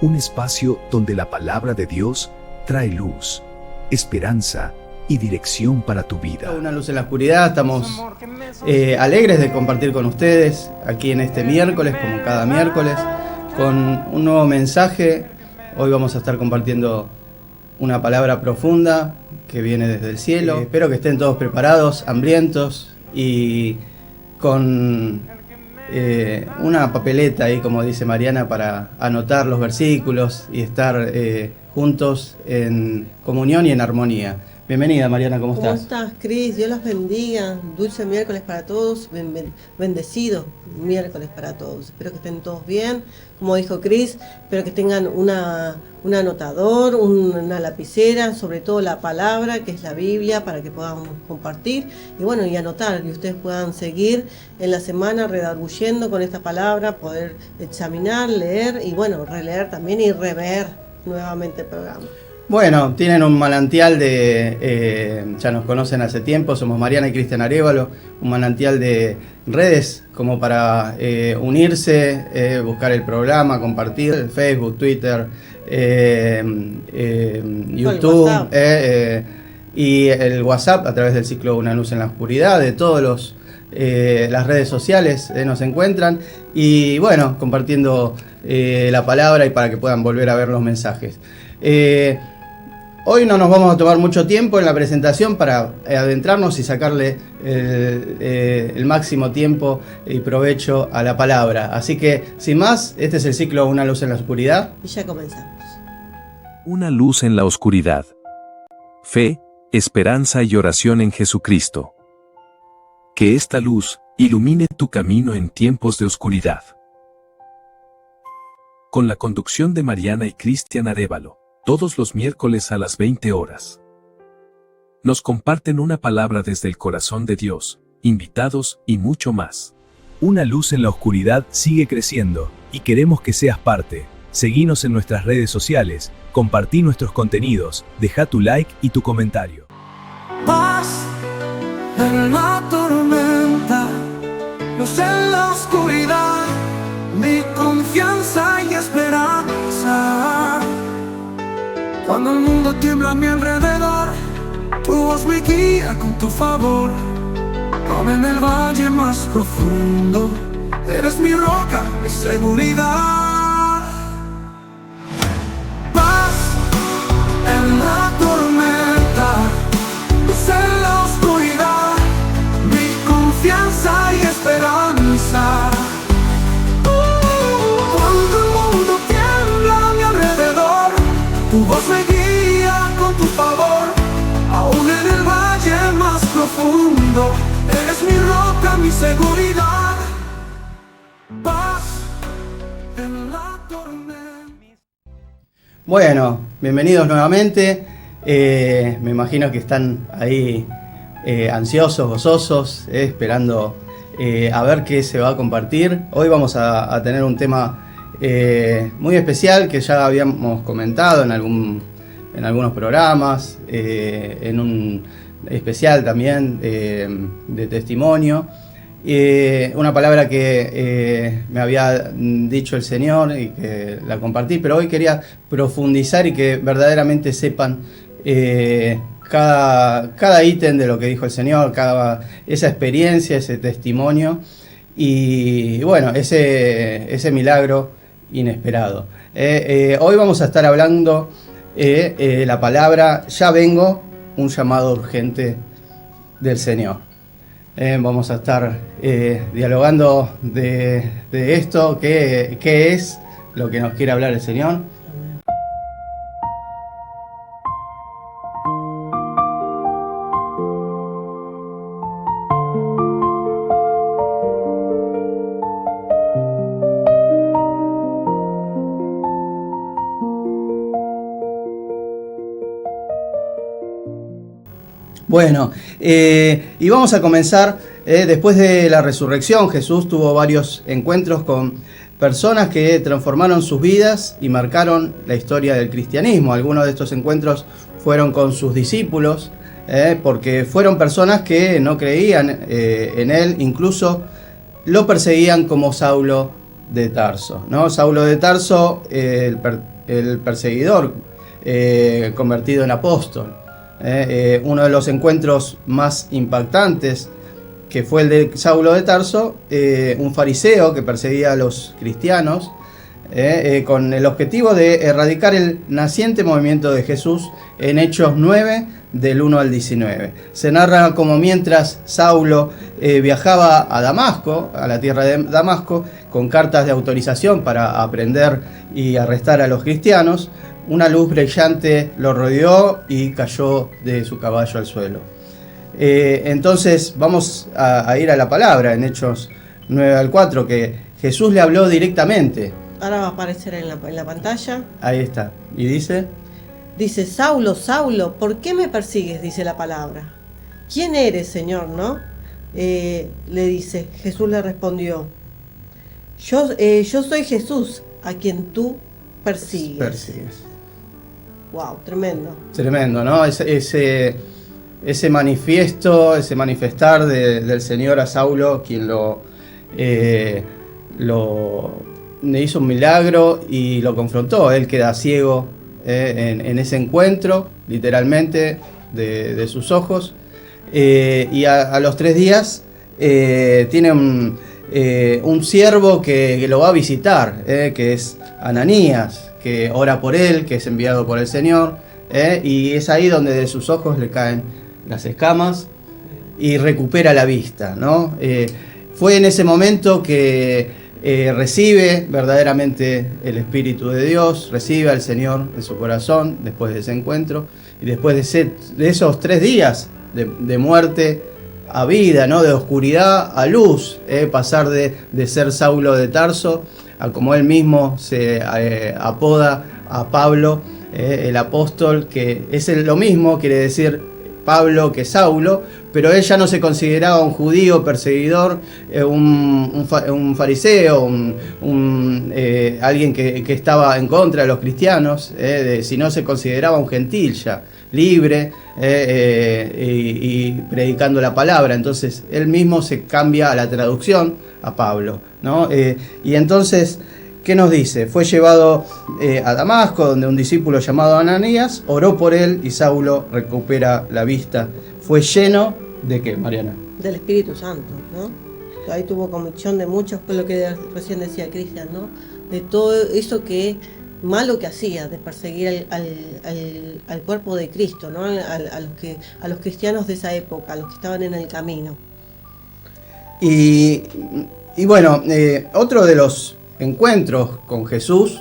un espacio donde la palabra de Dios trae luz, esperanza y dirección para tu vida. Una luz en la oscuridad, estamos alegres de compartir con ustedes aquí en este miércoles, como cada miércoles, con un nuevo mensaje. Hoy vamos a estar compartiendo una palabra profunda que viene desde el cielo. Espero que estén todos preparados, hambrientos y con una papeleta ahí, como dice Mariana, para anotar los versículos y estar juntos en comunión y en armonía. Bienvenida, Mariana, ¿cómo estás? ¿Cómo estás, Cris? Dios los bendiga. Dulce miércoles para todos. Bendecido miércoles para todos. Espero que estén todos bien. Como dijo Cris, espero que tengan un anotador, una lapicera, sobre todo la palabra, que es la Biblia, para que puedan compartir y anotar, y ustedes puedan seguir en la semana redarguyendo con esta palabra, poder examinar, leer y releer también y rever nuevamente el programa. Bueno, tienen un manantial ya nos conocen hace tiempo, somos Mariana y Cristian Arévalo, un manantial de redes como para unirse, buscar el programa, compartir, Facebook, Twitter, YouTube y el WhatsApp a través del ciclo Una Luz en la Oscuridad, de todas las redes sociales nos encuentran y compartiendo la palabra y para que puedan volver a ver los mensajes. Hoy no nos vamos a tomar mucho tiempo en la presentación para adentrarnos y sacarle el máximo tiempo y provecho a la palabra. Así que, sin más, este es el ciclo Una Luz en la Oscuridad. Y ya comenzamos. Una luz en la oscuridad. Fe, esperanza y oración en Jesucristo. Que esta luz ilumine tu camino en tiempos de oscuridad. Con la conducción de Mariana y Cristian Arévalo. Todos los miércoles a las 20 horas. Nos comparten una palabra desde el corazón de Dios, invitados y mucho más. Una luz en la oscuridad sigue creciendo y queremos que seas parte. Seguinos en nuestras redes sociales, compartí nuestros contenidos, deja tu like y tu comentario. Paz en la tormenta, luz en la oscuridad, mi confianza y esperanza. Cuando el mundo tiembla a mi alrededor, tu voz me guía con tu favor. Como en el valle más profundo, eres mi roca, mi seguridad. Paz en la tormenta, luz en la oscuridad, mi confianza y esperanza. Cuando el mundo tiembla a mi alrededor, tu voz me guía con tu favor, aún en el valle más profundo, eres mi roca, mi seguridad. Paz en la tormenta. Bueno, bienvenidos nuevamente. Me imagino que están ahí ansiosos, gozosos, esperando a ver qué se va a compartir. Hoy vamos a tener un tema muy especial que ya habíamos comentado en algunos programas, en un especial también de testimonio, una palabra que me había dicho el Señor y que la compartí, pero hoy quería profundizar y que verdaderamente sepan cada ítem de lo que dijo el Señor, esa experiencia, ese testimonio y ese milagro inesperado. Hoy vamos a estar hablando la palabra ya vengo, un llamado urgente del Señor. Vamos a estar dialogando de esto, qué es lo que nos quiere hablar el Señor. Bueno, y vamos a comenzar, después de la resurrección, Jesús tuvo varios encuentros con personas que transformaron sus vidas y marcaron la historia del cristianismo. Algunos de estos encuentros fueron con sus discípulos, porque fueron personas que no creían en él, incluso lo perseguían como Saulo de Tarso, ¿no? Saulo de Tarso el perseguidor, convertido en apóstol. Uno de los encuentros más impactantes, que fue el de Saulo de Tarso, un fariseo que perseguía a los cristianos, con el objetivo de erradicar el naciente movimiento de Jesús en Hechos 9, del 1 al 19. Se narra como mientras Saulo viajaba a Damasco, a la tierra de Damasco, con cartas de autorización para aprender y arrestar a los cristianos, una luz brillante lo rodeó y cayó de su caballo al suelo. Entonces vamos a ir a la palabra en Hechos 9 al 4, que Jesús le habló directamente. Ahora va a aparecer en la pantalla. Ahí está. Y dice: Saulo, Saulo, ¿por qué me persigues? Dice la palabra. ¿Quién eres, Señor? ¿No? Le dice. Jesús le respondió: yo soy Jesús, a quien tú persigues. Wow, tremendo. Tremendo, ¿no? Ese manifiesto, ese manifestar del Señor a Saulo, quien le hizo un milagro y lo confrontó. Él queda ciego en ese encuentro, literalmente, de sus ojos. Y a los 3 días tiene un siervo que lo va a visitar, que es Ananías, que ora por él, que es enviado por el Señor, y es ahí donde de sus ojos le caen las escamas y recupera la vista, ¿no? Fue en ese momento que recibe verdaderamente el Espíritu de Dios, recibe al Señor en su corazón después de ese encuentro, y después de esos 3 días de muerte a vida, ¿no? De oscuridad a luz, pasar de ser Saulo de Tarso a, como él mismo se apoda, a Pablo, el apóstol, que es lo mismo, quiere decir Pablo que Saulo, pero él ya no se consideraba un judío perseguidor, un fariseo, alguien que estaba en contra de los cristianos, sino se consideraba un gentil ya, libre, y predicando la palabra. Entonces él mismo se cambia a la traducción a Pablo, ¿no? Y entonces, ¿qué nos dice? Fue llevado a Damasco, donde un discípulo llamado Ananías oró por él y Saulo recupera la vista. Fue lleno de ¿qué, Mariana? Del Espíritu Santo, ¿no? Ahí tuvo convicción de muchos, fue lo que recién decía Cristian, ¿no? De todo eso que malo que hacía, de perseguir al cuerpo de Cristo, ¿no? A los cristianos de esa época, a los que estaban en el camino. Y bueno, otro de los encuentros con Jesús,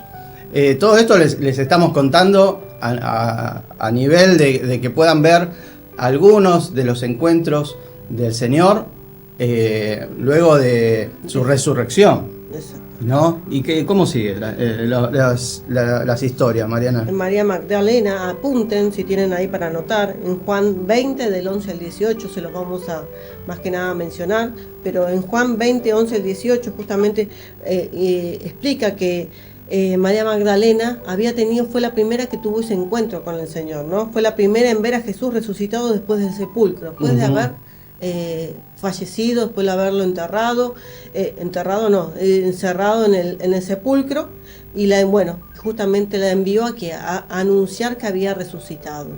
todo esto les estamos contando a nivel de que puedan ver algunos de los encuentros del Señor luego de su resurrección. Exacto. ¿No? ¿Y cómo sigue las historias, Mariana? En María Magdalena, apunten si tienen ahí para anotar, en Juan 20 del 11 al 18, se los vamos a más que nada mencionar, pero en Juan 20, 11 al 18 justamente explica que María Magdalena fue la primera que tuvo ese encuentro con el Señor, ¿no? Fue la primera en ver a Jesús resucitado después del sepulcro, después de haber fallecido, después de haberlo encerrado en el sepulcro, y justamente la envió a anunciar que había resucitado.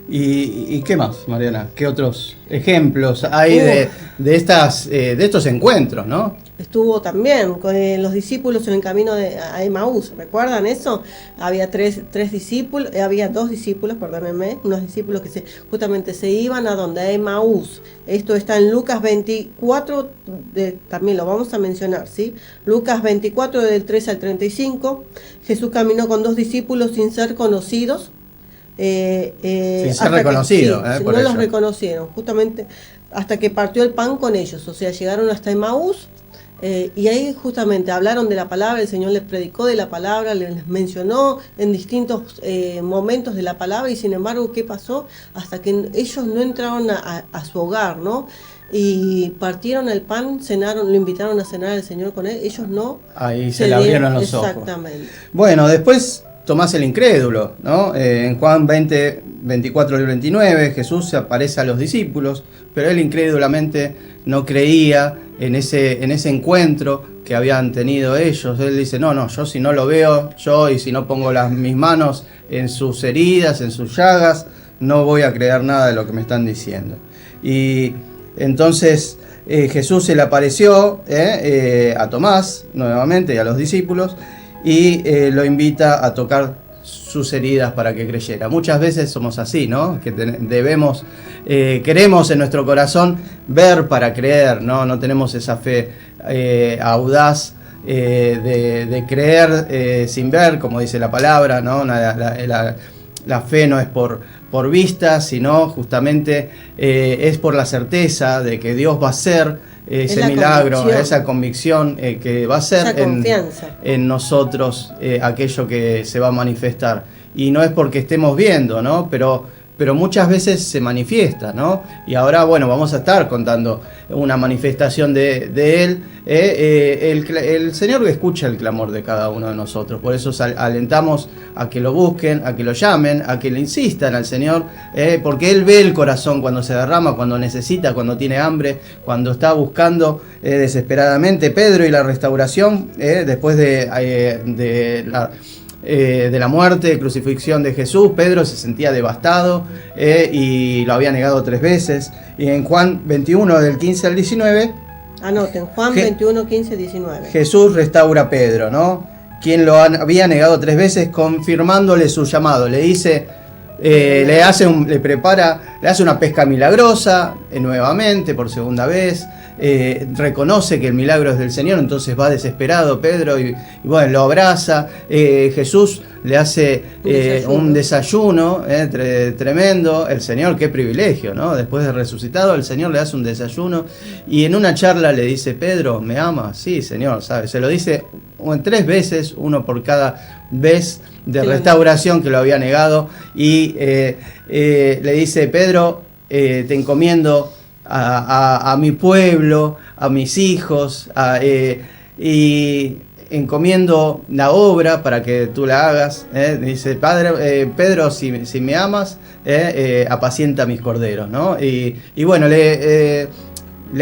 ¿Y qué más, Mariana? ¿Qué otros ejemplos hay de estos encuentros, no? Estuvo también con los discípulos en el camino a Emaús, ¿recuerdan eso? Había dos discípulos, perdónenme, unos discípulos que justamente se iban a donde, a Emaús. Esto está en Lucas 24, también lo vamos a mencionar, ¿sí? Lucas 24 del 3 al 35, Jesús caminó con 2 discípulos sin ser conocidos. Sin ser reconocido, no los reconocieron, justamente hasta que partió el pan con ellos, o sea, llegaron hasta Emaús. Y ahí justamente hablaron de la palabra, el Señor les predicó de la palabra, les mencionó en distintos momentos de la palabra, y sin embargo, ¿qué pasó? Hasta que ellos no entraron a su hogar, ¿no? Y partieron el pan, cenaron, lo invitaron a cenar al Señor con él, ellos no. Ahí se le abrieron los ojos. Exactamente. Bueno, después Tomás el incrédulo, ¿no? En Juan 20, 24 al 29, Jesús se aparece a los discípulos, pero él incrédulamente no creía en ese encuentro que habían tenido ellos. Él dice, no, yo si no lo veo, y si no pongo mis manos en sus heridas, en sus llagas, no voy a creer nada de lo que me están diciendo. Y entonces Jesús se le apareció a Tomás nuevamente y a los discípulos y lo invita a tocar sus heridas para que creyera. Muchas veces somos así, ¿no? Que queremos en nuestro corazón ver para creer, ¿no? No tenemos esa fe audaz de creer sin ver, como dice la palabra, ¿no? La fe no es por vista, sino justamente es por la certeza de que Dios va a hacer ese milagro, esa convicción que va a ser en nosotros aquello que se va a manifestar. Y no es porque estemos viendo, ¿no? Pero muchas veces se manifiesta, ¿no? Y ahora, bueno, vamos a estar contando una manifestación de Él. El Señor escucha el clamor de cada uno de nosotros. Por eso alentamos a que lo busquen, a que lo llamen, a que le insistan al Señor, porque Él ve el corazón cuando se derrama, cuando necesita, cuando tiene hambre, cuando está buscando desesperadamente. Pedro y la restauración, después de la muerte, crucifixión de Jesús, Pedro se sentía devastado y lo había negado 3 veces. Y en Juan 21, del 15 al 19, anoten, Juan 21, 15, 19. Jesús restaura a Pedro, ¿no? Quien lo había negado 3 veces, confirmándole su llamado. Le dice, le hace una pesca milagrosa nuevamente, por segunda vez. Reconoce que el milagro es del Señor, entonces va desesperado Pedro y bueno, lo abraza. Jesús le hace un desayuno tremendo. El Señor, qué privilegio, ¿no? Después de resucitado, el Señor le hace un desayuno y en una charla le dice, Pedro, ¿me amas? Sí, Señor, ¿sabes? Se lo dice 3 veces, uno por cada vez de restauración que lo había negado, y le dice, Pedro, te encomiendo a mi pueblo, a mis hijos, y encomiendo la obra para que tú la hagas. Dice, Padre, Pedro, si me amas, apacienta mis corderos, ¿no? Y bueno, le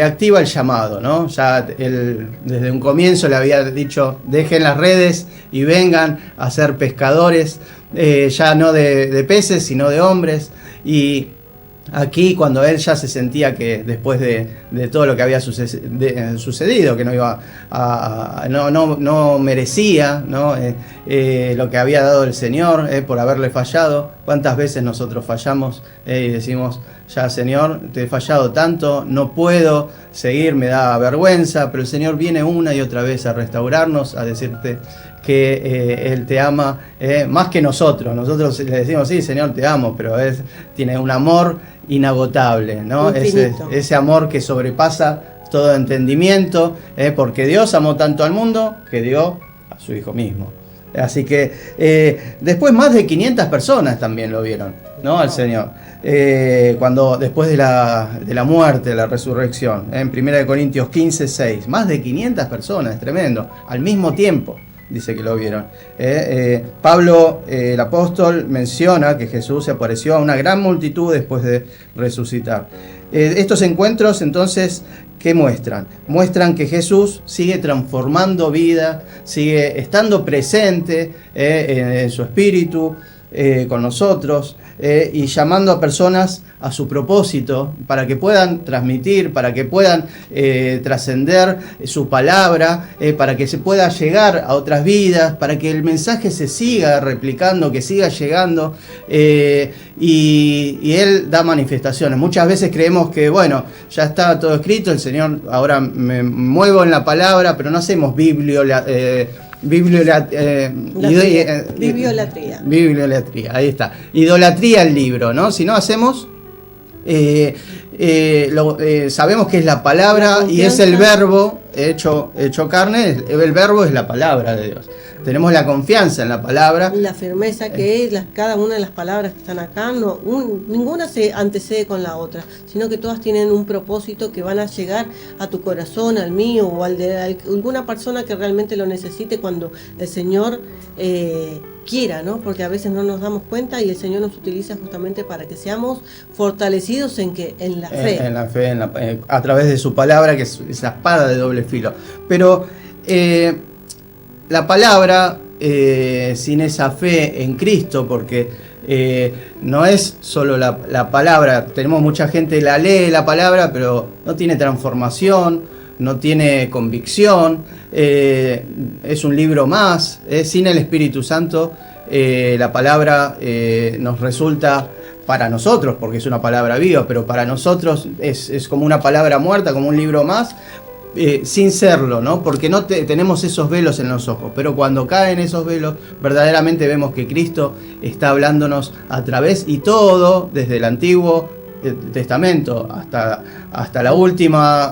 activa el llamado, ¿no? Ya desde un comienzo le había dicho, dejen las redes y vengan a ser pescadores, ya no de peces, sino de hombres. Y aquí, cuando él ya se sentía que después de todo lo que había sucedido, que no iba no merecía, ¿no? Lo que había dado el Señor por haberle fallado. ¿Cuántas veces nosotros fallamos y decimos, ya Señor, te he fallado tanto, no puedo seguir, me da vergüenza? Pero el Señor viene una y otra vez a restaurarnos, a decirte que Él te ama más que nosotros. Nosotros le decimos, sí, Señor, te amo, pero tiene un amor inagotable, ¿no? Ese amor que sobrepasa todo entendimiento, porque Dios amó tanto al mundo que dio a su Hijo mismo. Así que después más de 500 personas también lo vieron, ¿no? Al Señor. Después de la muerte, de la resurrección, en 1 Corintios 15, 6, más de 500 personas, es tremendo, al mismo tiempo. Dice que lo vieron. Pablo, el apóstol, menciona que Jesús se apareció a una gran multitud después de resucitar. Estos encuentros, entonces, ¿qué muestran? Muestran que Jesús sigue transformando vida, sigue estando presente en su espíritu con nosotros, y llamando a personas a su propósito para que puedan transmitir, para que puedan trascender su palabra, para que se pueda llegar a otras vidas, para que el mensaje se siga replicando, que siga llegando, y Él da manifestaciones. Muchas veces creemos que, bueno, ya está todo escrito, el Señor, ahora me muevo en la palabra, pero no hacemos bibliolatría, ahí está. Idolatría al libro, ¿no? Si no hacemos, sabemos que es la palabra y es el verbo hecho carne, el verbo es la palabra de Dios. Tenemos la confianza en la palabra. Y la firmeza que es, cada una de las palabras que están acá, ninguna se antecede con la otra, sino que todas tienen un propósito que van a llegar a tu corazón, al mío o al de alguna persona que realmente lo necesite cuando el Señor quiera, ¿no? Porque a veces no nos damos cuenta y el Señor nos utiliza justamente para que seamos fortalecidos en la fe. En la fe, a través de su palabra, que es esa espada de doble filo. Pero la palabra, sin esa fe en Cristo, porque no es solo la palabra, tenemos mucha gente que la lee la palabra, pero no tiene transformación, no tiene convicción, es un libro más, sin el Espíritu Santo la palabra nos resulta, para nosotros, porque es una palabra viva, pero para nosotros es como una palabra muerta, como un libro más, sin serlo, ¿no? Porque no tenemos esos velos en los ojos, pero cuando caen esos velos, verdaderamente vemos que Cristo está hablándonos a través, y todo, desde el Antiguo Testamento hasta la última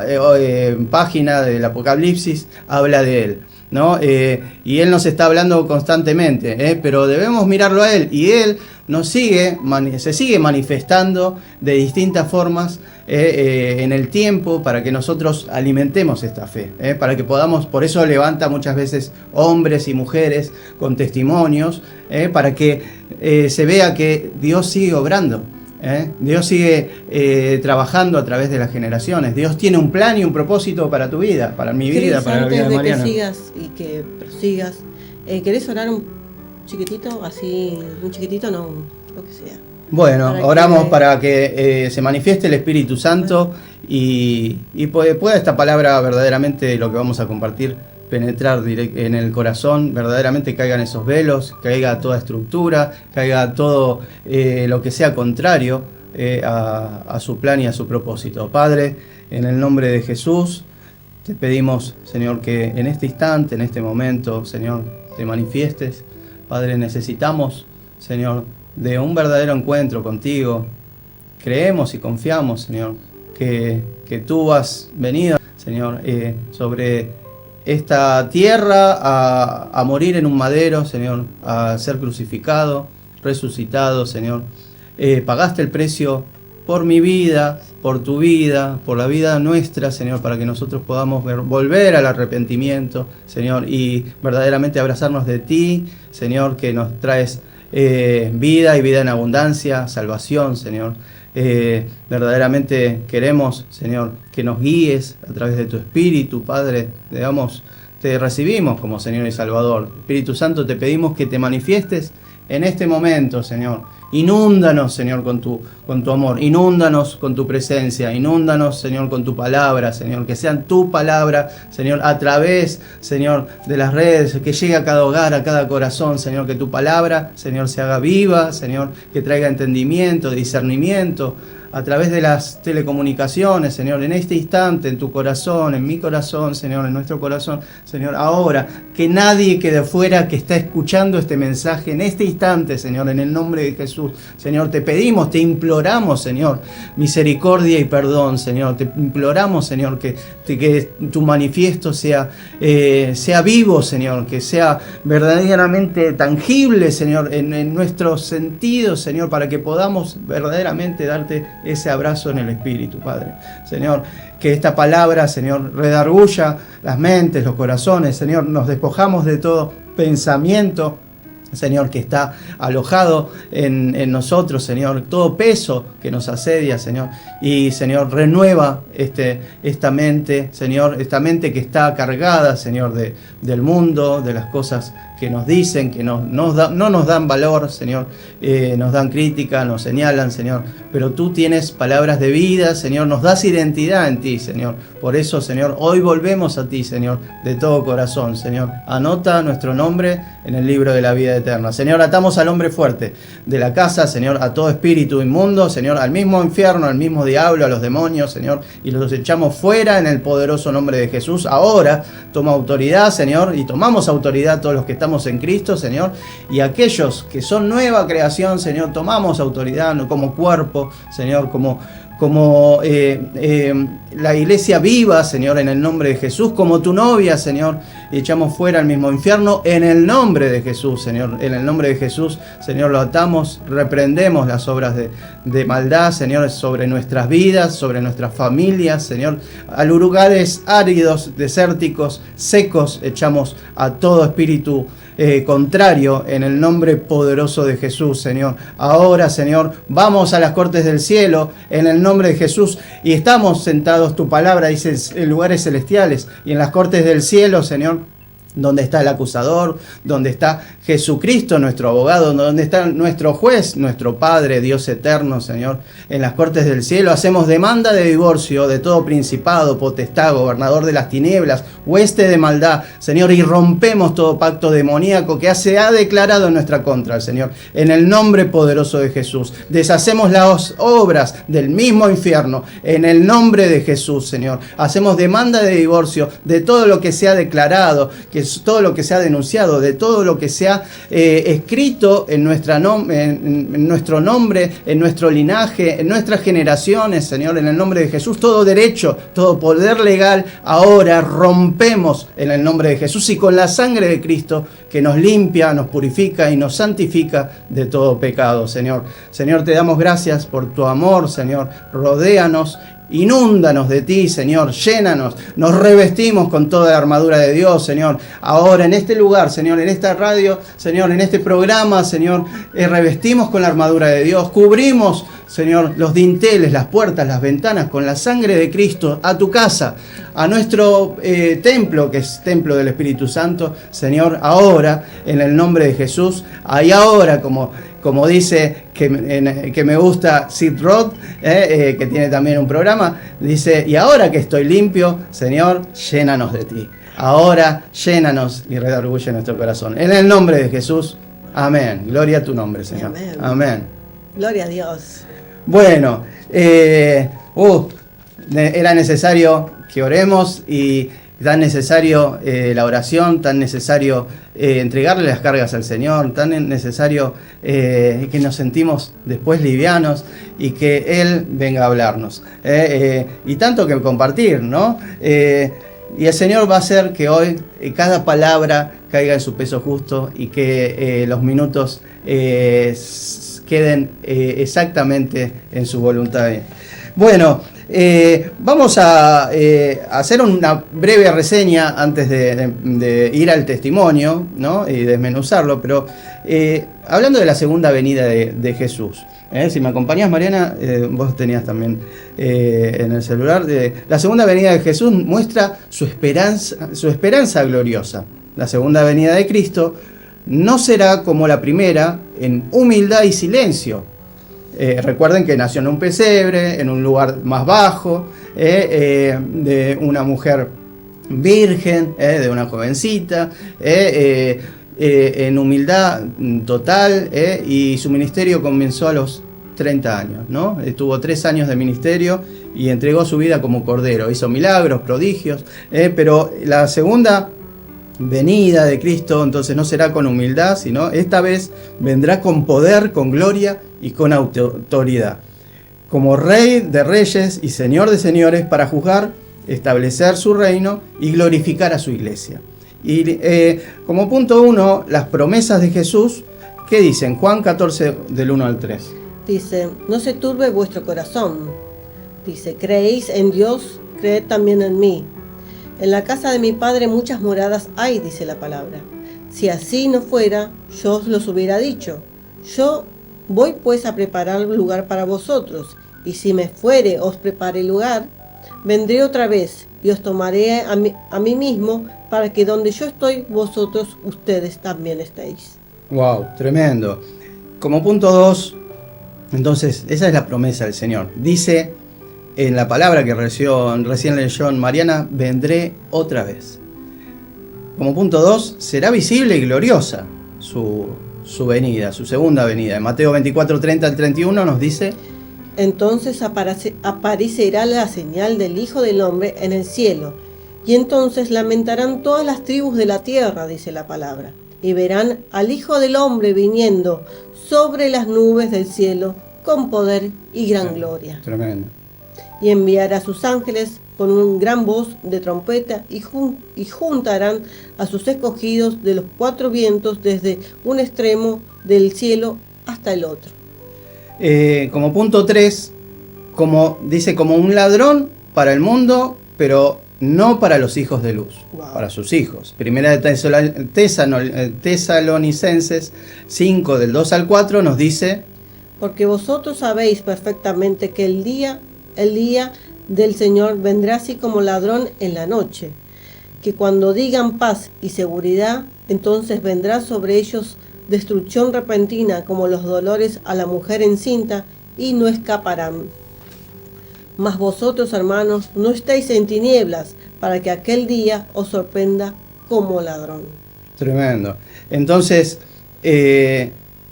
página del Apocalipsis, habla de Él, ¿no? Y Él nos está hablando constantemente, pero debemos mirarlo a Él, y Él se sigue manifestando de distintas formas en el tiempo, para que nosotros alimentemos esta fe, para que podamos, por eso levanta muchas veces hombres y mujeres con testimonios, para que se vea que Dios sigue obrando. Dios sigue trabajando a través de las generaciones. Dios tiene un plan y un propósito para tu vida, para mi vida, para la vida de Mariana. Antes de que sigas y que prosigas, ¿querés orar un chiquitito? Así, un chiquitito, no, lo que sea. Bueno, oramos para que se manifieste el Espíritu Santo y pueda esta palabra, verdaderamente lo que vamos a compartir, penetrar en el corazón, verdaderamente caigan esos velos, caiga toda estructura, caiga todo lo que sea contrario a su plan y a su propósito. Padre, en el nombre de Jesús, te pedimos, Señor, que en este instante, en este momento, Señor, te manifiestes. Padre, necesitamos, Señor, de un verdadero encuentro contigo. Creemos y confiamos, Señor, que tú has venido, Señor, sobre esta tierra a morir en un madero, Señor, a ser crucificado, resucitado, Señor. Pagaste el precio por mi vida, por tu vida, por la vida nuestra, Señor, para que nosotros podamos volver al arrepentimiento, Señor, y verdaderamente abrazarnos de ti, Señor, que nos traes vida y vida en abundancia, salvación, Señor. Verdaderamente queremos, Señor, que nos guíes a través de tu Espíritu, Padre. Te recibimos como Señor y Salvador. Espíritu Santo, te pedimos que te manifiestes en este momento, Señor. Inúndanos, Señor, con tu amor, inúndanos con tu presencia, inúndanos, Señor, con tu palabra, Señor, que sean tu palabra, Señor, a través, Señor, de las redes, que llegue a cada hogar, a cada corazón, Señor, que tu palabra, Señor, se haga viva, Señor, que traiga entendimiento, discernimiento, a través de las telecomunicaciones, Señor, en este instante, en tu corazón, en mi corazón, Señor, en nuestro corazón, Señor, ahora, que nadie quede fuera que está escuchando este mensaje en este instante, Señor, en el nombre de Jesús, Señor, te pedimos, te imploramos, Señor, misericordia y perdón, Señor, te imploramos, Señor, que tu manifiesto sea vivo, Señor, que sea verdaderamente tangible, Señor, en nuestros sentidos, Señor, para que podamos verdaderamente darte ese abrazo en el Espíritu, Padre. Señor, que esta palabra, Señor, redarguya las mentes, los corazones, Señor, nos despojamos de todo pensamiento, Señor, que está alojado en nosotros, Señor, todo peso que nos asedia, Señor, y Señor, renueva esta mente, Señor, esta mente que está cargada, Señor, del mundo, de las cosas que nos dicen, que no nos dan valor, Señor, nos dan crítica, nos señalan, Señor, pero tú tienes palabras de vida, Señor, nos das identidad en ti, Señor. Por eso, Señor, hoy volvemos a ti, Señor, de todo corazón, Señor. Anota nuestro nombre en el libro de la vida eterna. Señor, atamos al hombre fuerte de la casa, Señor, a todo espíritu inmundo, Señor, al mismo infierno, al mismo diablo, a los demonios, Señor, y los echamos fuera en el poderoso nombre de Jesús. Ahora toma autoridad, Señor, y tomamos autoridad todos los que estamos en Cristo, Señor, y aquellos que son nueva creación, Señor, tomamos autoridad como cuerpo, Señor, como la iglesia viva, Señor, en el nombre de Jesús, como tu novia, Señor, y echamos fuera el mismo infierno en el nombre de Jesús, Señor, en el nombre de Jesús, Señor, lo atamos, reprendemos las obras de maldad, Señor, sobre nuestras vidas, sobre nuestras familias, Señor, a lugares áridos, desérticos, secos, echamos a todo espíritu contrario en el nombre poderoso de Jesús, Señor. Ahora, Señor, vamos a las cortes del cielo en el nombre de Jesús y estamos sentados, tu palabra dice, en lugares celestiales y en las cortes del cielo, Señor, donde está el acusador, donde está Jesucristo, nuestro abogado, donde está nuestro juez, nuestro Padre, Dios eterno, Señor. En las cortes del cielo hacemos demanda de divorcio de todo principado, potestad, gobernador de las tinieblas, hueste de maldad, Señor, y rompemos todo pacto demoníaco que se ha declarado en nuestra contra, Señor. En el nombre poderoso de Jesús, deshacemos las obras del mismo infierno, en el nombre de Jesús, Señor. Hacemos demanda de divorcio de todo lo que se ha declarado, que todo lo que se ha denunciado, de todo lo que se ha escrito en nuestro nombre, en nuestro linaje, en nuestras generaciones, Señor, en el nombre de Jesús, todo derecho, todo poder legal, ahora rompemos en el nombre de Jesús y con la sangre de Cristo que nos limpia, nos purifica y nos santifica de todo pecado, Señor. Señor, te damos gracias por tu amor, Señor, rodéanos. Inúndanos de ti, Señor, llénanos, nos revestimos con toda la armadura de Dios, Señor. Ahora en este lugar, Señor, en esta radio, Señor, en este programa, Señor, revestimos con la armadura de Dios, cubrimos, Señor, los dinteles, las puertas, las ventanas con la sangre de Cristo a tu casa, a nuestro templo, que es templo del Espíritu Santo, Señor, ahora, en el nombre de Jesús, ahí ahora, como dice que me gusta Sid Roth, que tiene también un programa, dice, y ahora que estoy limpio, Señor, llénanos de ti. Ahora, llénanos y redarguye nuestro corazón. En el nombre de Jesús, amén. Gloria a tu nombre, Señor. Amén. Amén. Gloria a Dios. Bueno, era necesario que oremos y tan necesario la oración, tan necesario entregarle las cargas al Señor, tan necesario que nos sentimos después livianos y que Él venga a hablarnos. Y tanto que compartir, ¿no? Y el Señor va a hacer que hoy cada palabra caiga en su peso justo y que los minutos queden exactamente en su voluntad. Bueno, vamos a hacer una breve reseña antes de ir al testimonio, ¿no? Y desmenuzarlo, pero hablando de la segunda venida de Jesús. Si me acompañás, Mariana, vos tenías también en el celular. La segunda venida de Jesús muestra su esperanza gloriosa. La segunda venida de Cristo no será como la primera en humildad y silencio. Recuerden que nació en un pesebre, en un lugar más bajo, de una mujer virgen, de una jovencita, en humildad total, y su ministerio comenzó a los 30 años, ¿no? Tuvo 3 años de ministerio y entregó su vida como cordero. Hizo milagros, prodigios, pero la segunda venida de Cristo entonces no será con humildad, sino esta vez vendrá con poder, con gloria y con autoridad, como Rey de reyes y Señor de señores, para juzgar, establecer su reino y glorificar a su iglesia. Y como punto 1, las promesas de Jesús, ¿qué dicen? Juan 14, del 1 al 3. Dice, no se turbe vuestro corazón. Dice, creéis en Dios, creed también en mí. En la casa de mi Padre muchas moradas hay, dice la palabra. Si así no fuera, yo os los hubiera dicho. Yo voy pues a preparar lugar para vosotros, y si me fuere os prepare lugar, vendré otra vez y os tomaré a mí mismo, para que donde yo estoy, vosotros, ustedes también estéis. Wow, tremendo. Como punto 2, entonces, esa es la promesa del Señor. Dice en la palabra que recién leyó Mariana, vendré otra vez. Como punto 2, será visible y gloriosa su venida, su segunda venida. En Mateo 24, 30 al 31 nos dice: entonces aparecerá la señal del Hijo del Hombre en el cielo, y entonces lamentarán todas las tribus de la tierra, dice la palabra, y verán al Hijo del Hombre viniendo sobre las nubes del cielo con poder y gran gloria. Tremendo. Y enviará a sus ángeles con un gran voz de trompeta y juntarán a sus escogidos de los 4 vientos desde un extremo del cielo hasta el otro. Como punto 3, como dice, como un ladrón para el mundo, pero no para los hijos de luz, Wow. para sus hijos. Primera de Tesalonicenses 5 del 2 al 4 nos dice: Porque vosotros sabéis perfectamente que el día del Señor vendrá así como ladrón en la noche, que cuando digan paz y seguridad, entonces vendrá sobre ellos destrucción repentina como los dolores a la mujer encinta, y no escaparán. Mas vosotros, hermanos, no estáis en tinieblas, para que aquel día os sorprenda como ladrón. Tremendo. Entonces,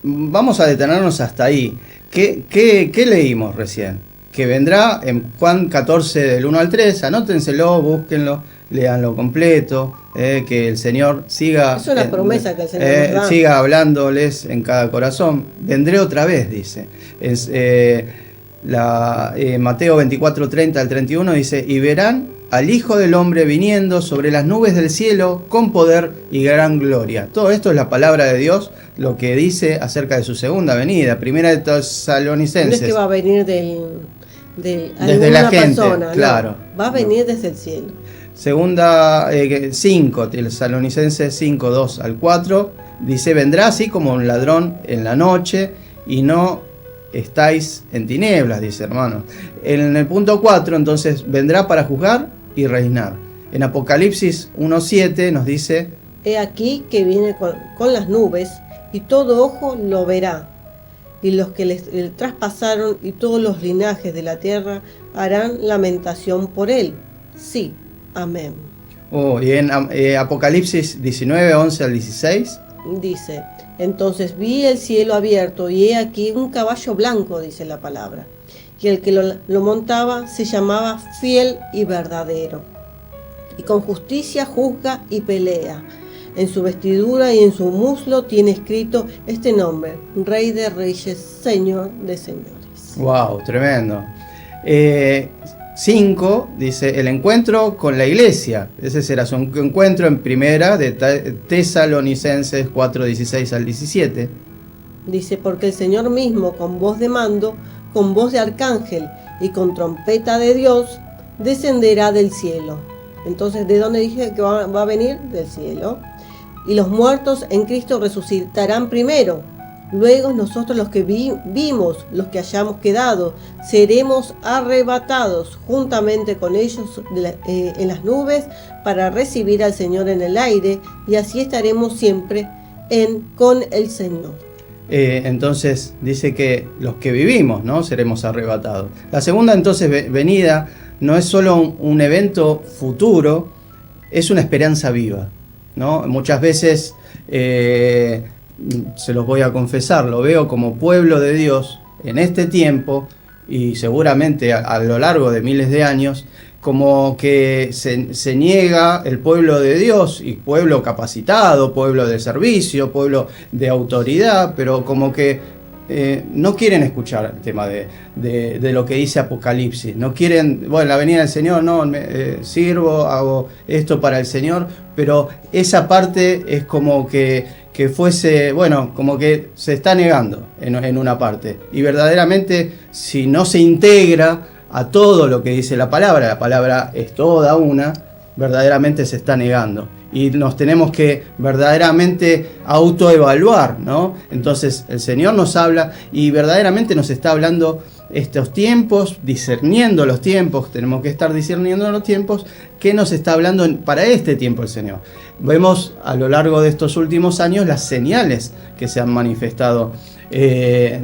vamos a detenernos hasta ahí. ¿Qué leímos recién? Que vendrá en Juan 14 del 1 al 3, anótenselo, búsquenlo, léanlo completo, que el Señor siga... Es una promesa que el Señor nos da. Siga hablándoles en cada corazón. Vendré otra vez, dice. Mateo 24, 30 al 31 dice: y verán al Hijo del Hombre viniendo sobre las nubes del cielo con poder y gran gloria. Todo esto es la palabra de Dios, lo que dice acerca de su segunda venida. Primera de Tesalonicenses. No es que va a venir desde la gente, persona, claro. No, va a venir desde el cielo. Segunda 5, Tesalonicenses 5, 2 al 4, dice: vendrá así como un ladrón en la noche, y no estáis en tinieblas, dice, hermano. En el punto 4, entonces, vendrá para juzgar y reinar. En Apocalipsis 1:7 nos dice: He aquí que viene con las nubes, y todo ojo lo verá, y los que le traspasaron y todos los linajes de la tierra harán lamentación por él. Sí, amén. Y en Apocalipsis 19, 11 al 16 dice: entonces vi el cielo abierto, y he aquí un caballo blanco, dice la palabra, y el que lo montaba se llamaba Fiel y Verdadero, y con justicia juzga y pelea. En su vestidura y en su muslo tiene escrito este nombre: Rey de Reyes, Señor de Señores. Wow, tremendo. 5 dice: el encuentro con la iglesia. Ese será su encuentro en primera de Tesalonicenses 4, 16 al 17. Dice: porque el Señor mismo, con voz de mando, con voz de arcángel y con trompeta de Dios, descenderá del cielo. Entonces, ¿de dónde dije que va a venir? Del cielo. Y los muertos en Cristo resucitarán primero. Luego nosotros, los que vimos, los que hayamos quedado, seremos arrebatados juntamente con ellos en las nubes para recibir al Señor en el aire, y así estaremos siempre con el Señor. Entonces dice que los que vivimos, ¿no?, seremos arrebatados. La segunda entonces venida no es solo un evento futuro, es una esperanza viva, ¿no? Muchas veces se los voy a confesar, lo veo como pueblo de Dios en este tiempo, y seguramente a lo largo de miles de años, como que se niega el pueblo de Dios, y pueblo capacitado, pueblo de servicio, pueblo de autoridad, pero como que no quieren escuchar el tema de lo que dice Apocalipsis. No quieren, bueno, la venida del Señor, no, sirvo, hago esto para el Señor, pero esa parte es como que fuese, bueno, como que se está negando en una parte. Y verdaderamente, si no se integra a todo lo que dice la palabra es toda una, verdaderamente se está negando. Y nos tenemos que verdaderamente autoevaluar, ¿no? Entonces el Señor nos habla, y verdaderamente nos está hablando estos tiempos, discerniendo los tiempos. Tenemos que estar discerniendo los tiempos. ¿Qué nos está hablando para este tiempo el Señor? Vemos a lo largo de estos últimos años las señales que se han manifestado, que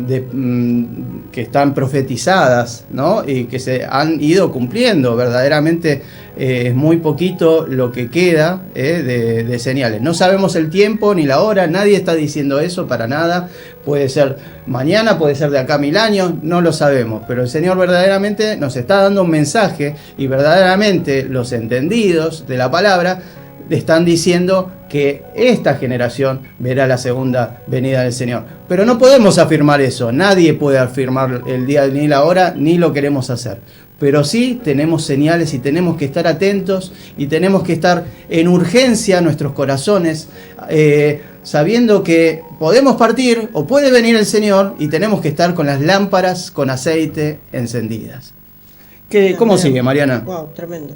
están profetizadas, ¿no?, y que se han ido cumpliendo. Verdaderamente es muy poquito lo que queda de señales. No sabemos el tiempo ni la hora, nadie está diciendo eso para nada. Puede ser mañana, puede ser de acá a 1000 años, no lo sabemos, pero el Señor verdaderamente nos está dando un mensaje, y verdaderamente los entendidos de la palabra están diciendo que esta generación verá la segunda venida del Señor. Pero no podemos afirmar eso, nadie puede afirmar el día ni la hora, ni lo queremos hacer. Pero sí tenemos señales, y tenemos que estar atentos, y tenemos que estar en urgencia nuestros corazones, sabiendo que podemos partir o puede venir el Señor, y tenemos que estar con las lámparas con aceite encendidas. ¿Cómo sigue, Mariana? Wow, tremendo.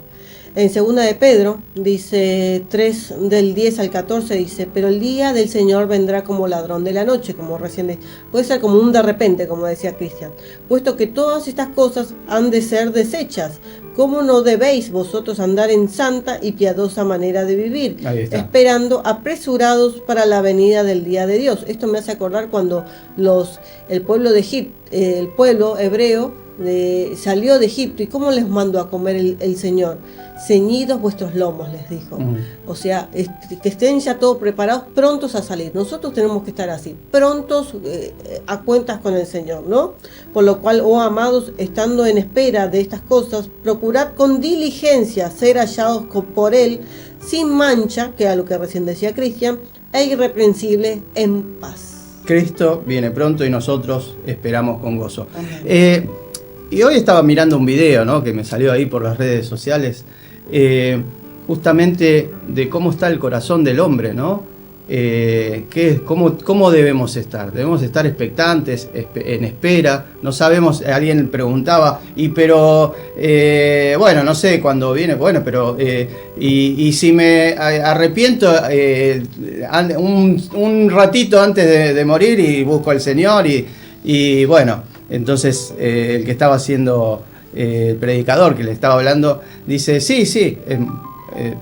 En 2 de Pedro, dice 3 del 10 al 14, dice, pero el día del Señor vendrá como ladrón de la noche, como recién puede ser como un de repente, como decía Cristian, puesto que todas estas cosas han de ser desechas. ¿Cómo no debéis vosotros andar en santa y piadosa manera de vivir, esperando apresurados para la venida del día de Dios? Esto me hace acordar cuando el pueblo de Egipto, el pueblo hebreo salió de Egipto, y cómo les mandó a comer el Señor. Ceñidos vuestros lomos, les dijo. O sea, que estén ya todos preparados, prontos a salir. Nosotros tenemos que estar así, prontos a cuentas con el Señor, ¿no? Por lo cual, oh amados, estando en espera de estas cosas, procurad con diligencia ser hallados por Él, sin mancha, que a lo que recién decía Cristian, e irreprensible en paz. Cristo viene pronto y nosotros esperamos con gozo. Y hoy estaba mirando un video, ¿no?, que me salió ahí por las redes sociales, justamente de cómo está el corazón del hombre, ¿no? ¿Cómo debemos estar? Debemos estar expectantes, en espera. No sabemos, alguien preguntaba, bueno, no sé cuándo viene, bueno, pero y si me arrepiento un ratito antes de morir y busco al Señor y bueno, entonces el que estaba haciendo el predicador que le estaba hablando dice, sí,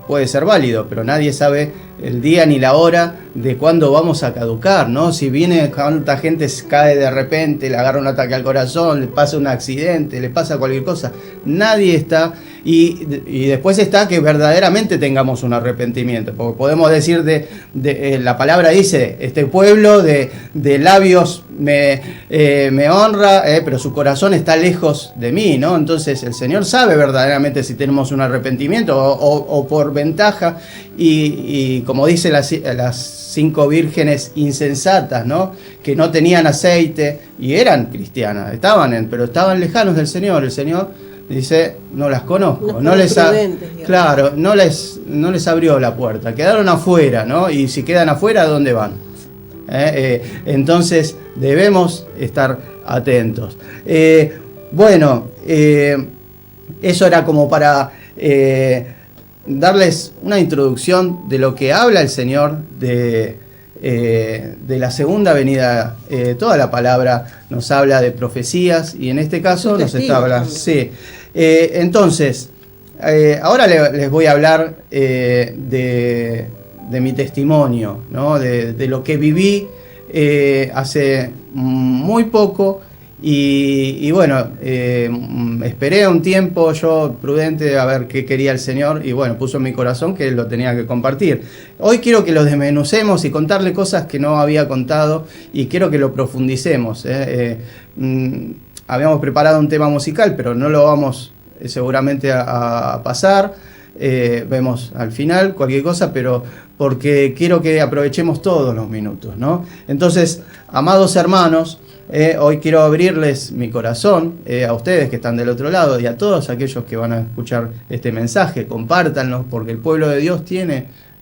puede ser válido, pero nadie sabe el día ni la hora de cuándo vamos a caducar, ¿no? Si viene, cuánta gente cae de repente, le agarra un ataque al corazón, le pasa un accidente, le pasa cualquier cosa. Nadie está, y después está que verdaderamente tengamos un arrepentimiento, porque podemos decir la palabra dice, este pueblo de labios me honra, pero su corazón está lejos de mí, ¿no? Entonces el Señor sabe verdaderamente si tenemos un arrepentimiento o por ventaja, y como dice las 5 vírgenes insensatas, ¿no?, que no tenían aceite y eran cristianas, pero estaban lejanos del Señor. El Señor dice, no las conozco, no les abrió la puerta, quedaron afuera, ¿no? Y si quedan afuera, ¿a dónde van? Entonces debemos estar atentos. Eso era como para darles una introducción de lo que habla el Señor de la segunda venida. Toda la palabra nos habla de profecías, y en este caso nos está hablando. Sí. Entonces, ahora les voy a hablar de mi testimonio, ¿no? De lo que viví hace muy poco. Y bueno, esperé un tiempo yo prudente a ver qué quería el Señor, y bueno, puso en mi corazón que Él lo tenía que compartir. Hoy quiero que lo desmenucemos y contarle cosas que no había contado, y quiero que lo profundicemos. Habíamos preparado un tema musical, pero no lo vamos seguramente a pasar. Vemos al final cualquier cosa, pero porque quiero que aprovechemos todos los minutos, ¿no? Entonces, amados hermanos, hoy quiero abrirles mi corazón a ustedes que están del otro lado, y a todos aquellos que van a escuchar este mensaje. Compártanlo, porque el pueblo de Dios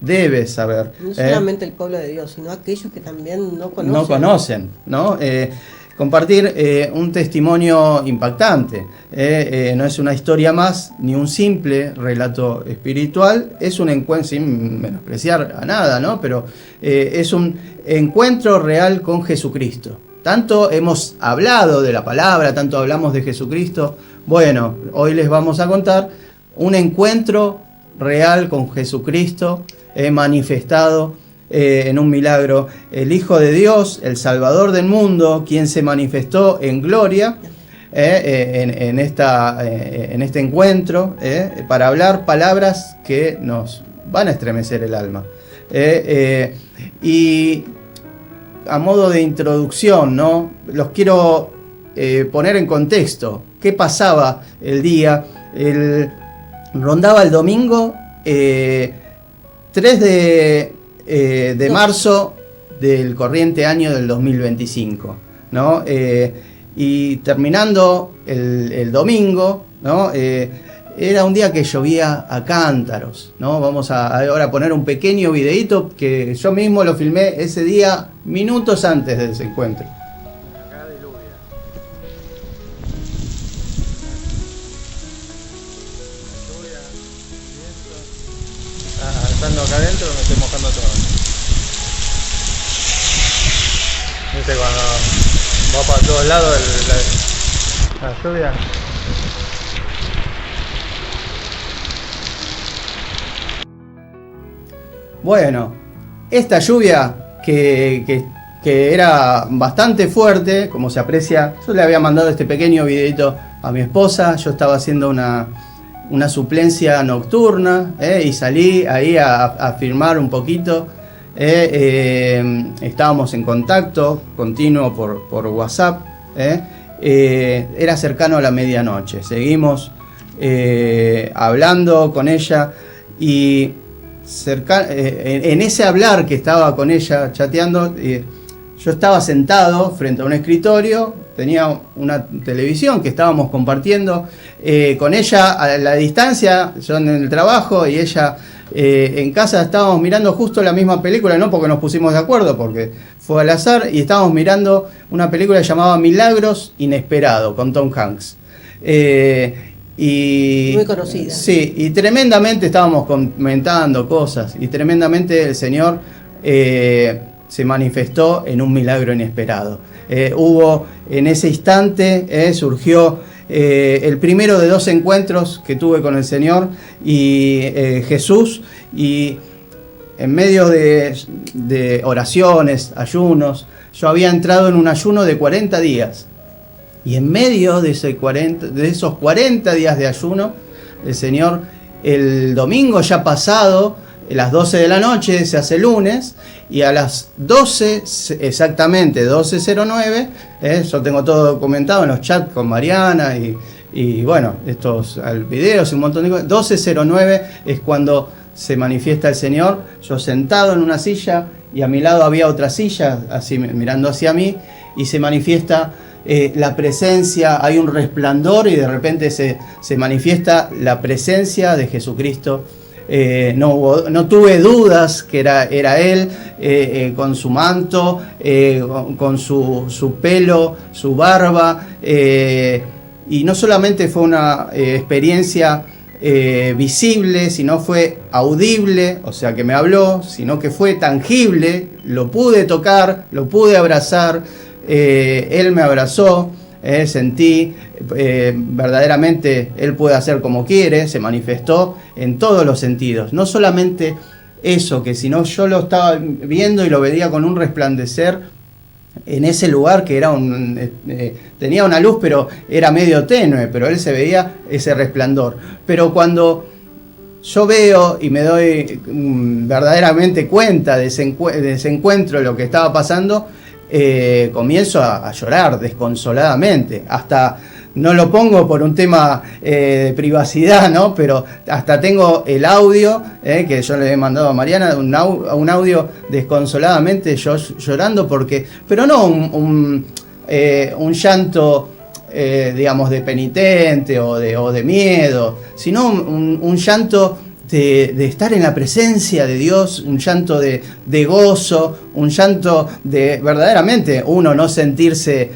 debe saber. No solamente el pueblo de Dios, sino aquellos que también no conocen. No conocen, ¿no? Compartir un testimonio impactante. No es una historia más, ni un simple relato espiritual. Es un encuentro, sin menospreciar a nada, ¿no? Pero es un encuentro real con Jesucristo. Tanto hemos hablado de la palabra, tanto hablamos de Jesucristo. Bueno, hoy les vamos a contar un encuentro real con Jesucristo, manifestado en un milagro. El Hijo de Dios, el Salvador del mundo, quien se manifestó en gloria en este encuentro, para hablar palabras que nos van a estremecer el alma. Y a modo de introducción, ¿no?, los quiero poner en contexto. ¿Qué pasaba el día? Rondaba el domingo 3 de marzo del corriente año del 2025, ¿no? Y terminando el domingo, ¿no? Era un día que llovía a cántaros, ¿no? Vamos ahora poner un pequeño videíto que yo mismo lo filmé ese día, minutos antes de ese encuentro. mojando acá adentro, me estoy mojando todo. Viste cuando va para todos lados la lluvia. Bueno, esta lluvia que era bastante fuerte, como se aprecia, yo le había mandado este pequeño videito a mi esposa. Yo estaba haciendo una suplencia nocturna y salí ahí a filmar un poquito. Estábamos en contacto continuo por WhatsApp. Era cercano a la medianoche. Seguimos hablando con ella y en ese hablar que estaba con ella chateando, yo estaba sentado frente a un escritorio, tenía una televisión que estábamos compartiendo con ella a la distancia, yo en el trabajo y ella en casa. Estábamos mirando justo la misma película, no porque nos pusimos de acuerdo, porque fue al azar, y estábamos mirando una película llamada Milagros Inesperado con Tom Hanks. Muy conocida. Sí, y tremendamente estábamos comentando cosas, y tremendamente el Señor se manifestó en un milagro inesperado. Hubo en ese instante, surgió el primero de 2 encuentros que tuve con el Señor y Jesús, y en medio de oraciones, ayunos, yo había entrado en un ayuno de 40 días. Y en medio de esos 40 días de ayuno, el Señor, el domingo ya pasado, a las 12 de la noche, se hace lunes, y a las 12, exactamente 12:09, yo tengo todo documentado en los chats con Mariana y bueno, estos videos y un montón de cosas. 12:09 es cuando se manifiesta el Señor, yo sentado en una silla, y a mi lado había otra silla, así mirando hacia mí, y se manifiesta la presencia, hay un resplandor, y de repente se manifiesta la presencia de Jesucristo. No tuve dudas que era Él, con su manto, con su pelo, su barba, y no solamente fue una experiencia visible, sino fue audible, o sea que me habló, sino que fue tangible, lo pude tocar, lo pude abrazar. Él me abrazó, sentí verdaderamente Él puede hacer como quiere, se manifestó en todos los sentidos. No solamente eso, que sino yo lo estaba viendo y lo veía con un resplandecer en ese lugar que era tenía una luz, pero era medio tenue, pero Él se veía ese resplandor. Pero cuando yo veo y me doy verdaderamente cuenta de ese encuentro, de lo que estaba pasando, comienzo a llorar desconsoladamente. Hasta no lo pongo por un tema de privacidad, ¿no? Pero hasta tengo el audio que yo le he mandado a Mariana, un audio desconsoladamente yo llorando, pero no un llanto digamos de penitente o de miedo, sino un llanto de estar en la presencia de Dios, un llanto de gozo, un llanto de verdaderamente uno no sentirse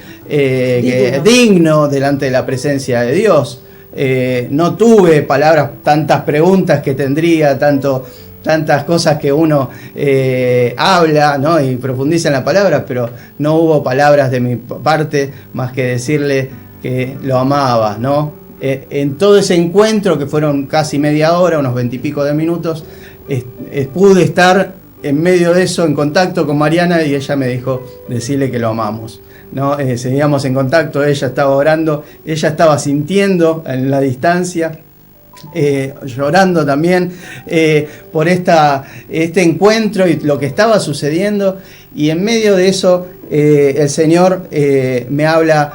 digno delante de la presencia de Dios. No tuve palabras, tantas preguntas que tendría, tantas cosas que uno habla, ¿no? Y profundiza en la palabra, pero no hubo palabras de mi parte más que decirle que lo amaba, ¿no? En todo ese encuentro, que fueron casi media hora, unos 20 y pico de minutos, pude estar en medio de eso en contacto con Mariana, y ella me dijo decirle que lo amamos, ¿no? Seguíamos en contacto, ella estaba orando, ella estaba sintiendo en la distancia, llorando también por este encuentro y lo que estaba sucediendo. Y en medio de eso el Señor me habla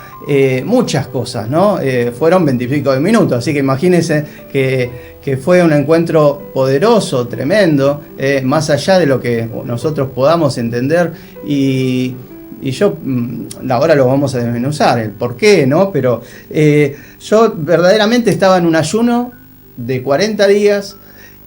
muchas cosas, ¿no? Fueron 20 y pico de minutos, así que imagínense que fue un encuentro poderoso, tremendo, más allá de lo que nosotros podamos entender, y yo ahora lo vamos a desmenuzar, el por qué, ¿no? Pero yo verdaderamente estaba en un ayuno de 40 días